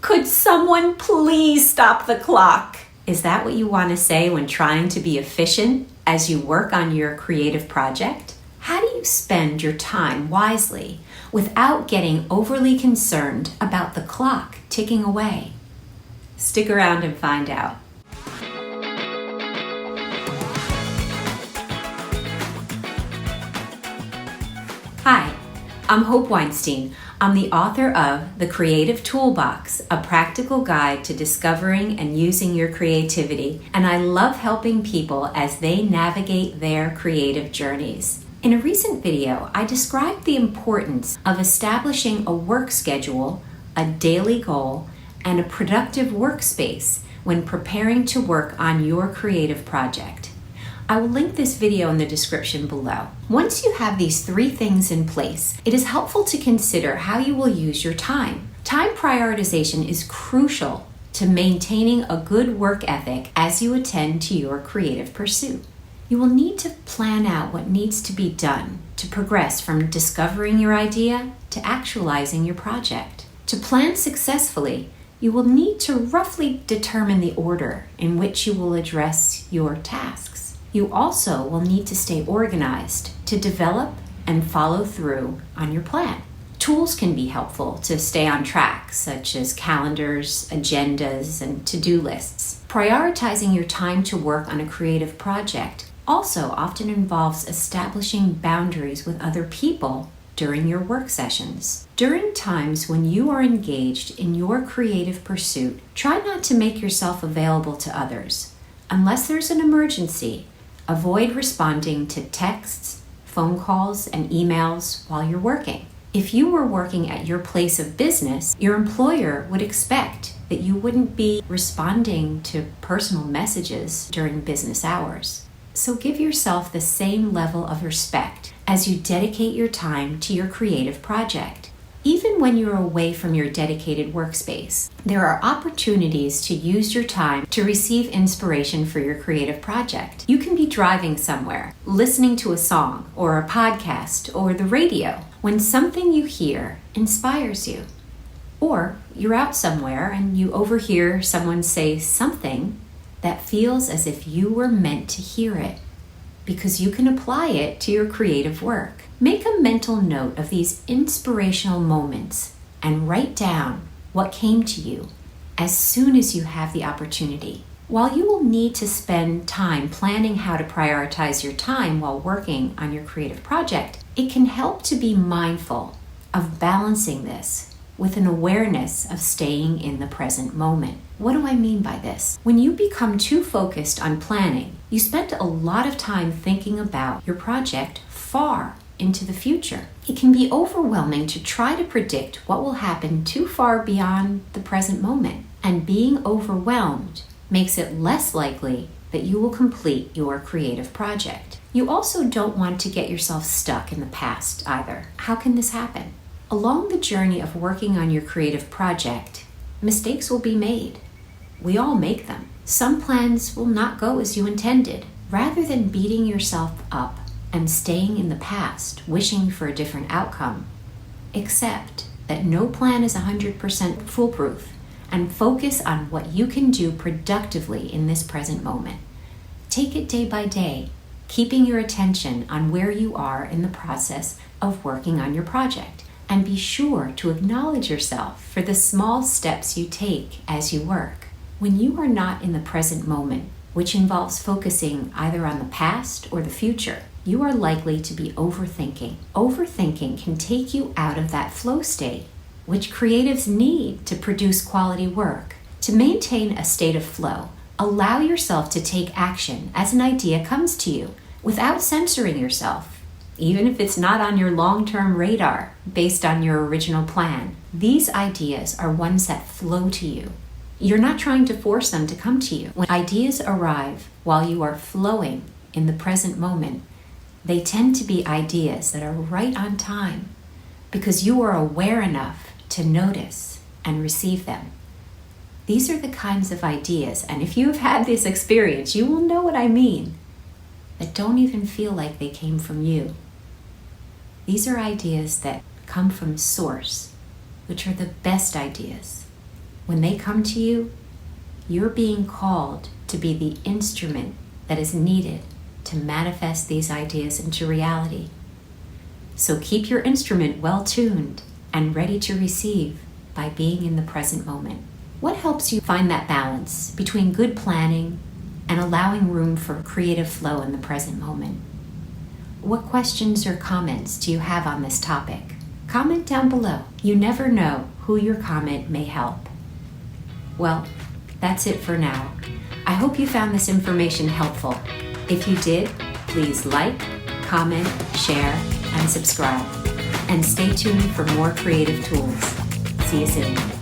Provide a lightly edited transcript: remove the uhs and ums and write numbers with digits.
Could someone please stop the clock? Is that what you want to say when trying to be efficient as you work on your creative project? How do you spend your time wisely without getting overly concerned about the clock ticking away? Stick around and find out. Hi, I'm Hope Weinstein. I'm the author of The Creative Toolbox, a practical guide to discovering and using your creativity, and I love helping people as they navigate their creative journeys. In a recent video, I described the importance of establishing a work schedule, a daily goal, and a productive workspace when preparing to work on your creative project. I will link this video in the description below. Once you have these three things in place, it is helpful to consider how you will use your time. Time prioritization is crucial to maintaining a good work ethic as you attend to your creative pursuit. You will need to plan out what needs to be done to progress from discovering your idea to actualizing your project. To plan successfully, you will need to roughly determine the order in which you will address your tasks. You also will need to stay organized to develop and follow through on your plan. Tools can be helpful to stay on track, such as calendars, agendas, and to-do lists. Prioritizing your time to work on a creative project also often involves establishing boundaries with other people during your work sessions. During times when you are engaged in your creative pursuit, try not to make yourself available to others. Unless there's an emergency, avoid responding to texts, phone calls, and emails while you're working. If you were working at your place of business, your employer would expect that you wouldn't be responding to personal messages during business hours. So give yourself the same level of respect as you dedicate your time to your creative project. Even when you're away from your dedicated workspace, there are opportunities to use your time to receive inspiration for your creative project. You can be driving somewhere, listening to a song or a podcast or the radio when something you hear inspires you. Or you're out somewhere and you overhear someone say something that feels as if you were meant to hear it, because you can apply it to your creative work. Make a mental note of these inspirational moments and write down what came to you as soon as you have the opportunity. While you will need to spend time planning how to prioritize your time while working on your creative project, it can help to be mindful of balancing this with an awareness of staying in the present moment. What do I mean by this? When you become too focused on planning, you spend a lot of time thinking about your project far into the future. It can be overwhelming to try to predict what will happen too far beyond the present moment, and being overwhelmed makes it less likely that you will complete your creative project. You also don't want to get yourself stuck in the past either. How can this happen? Along the journey of working on your creative project, mistakes will be made. We all make them. Some plans will not go as you intended. Rather than beating yourself up and staying in the past, wishing for a different outcome, accept that no plan is 100% foolproof and focus on what you can do productively in this present moment. Take it day by day, keeping your attention on where you are in the process of working on your project. And be sure to acknowledge yourself for the small steps you take as you work. When you are not in the present moment, which involves focusing either on the past or the future, you are likely to be overthinking. Overthinking can take you out of that flow state, which creatives need to produce quality work. To maintain a state of flow, allow yourself to take action as an idea comes to you without censoring yourself. Even if it's not on your long-term radar based on your original plan. These ideas are ones that flow to you. You're not trying to force them to come to you. When ideas arrive while you are flowing in the present moment, they tend to be ideas that are right on time because you are aware enough to notice and receive them. These are the kinds of ideas, and if you've had this experience, you will know what I mean, that don't even feel like they came from you. These are ideas that come from source, which are the best ideas. When they come to you, you're being called to be the instrument that is needed to manifest these ideas into reality. So keep your instrument well tuned and ready to receive by being in the present moment. What helps you find that balance between good planning and allowing room for creative flow in the present moment? What questions or comments do you have on this topic? Comment down below. You never know who your comment may help. Well, that's it for now. I hope you found this information helpful. If you did, please like, comment, share, and subscribe. And stay tuned for more creative tools. See you soon.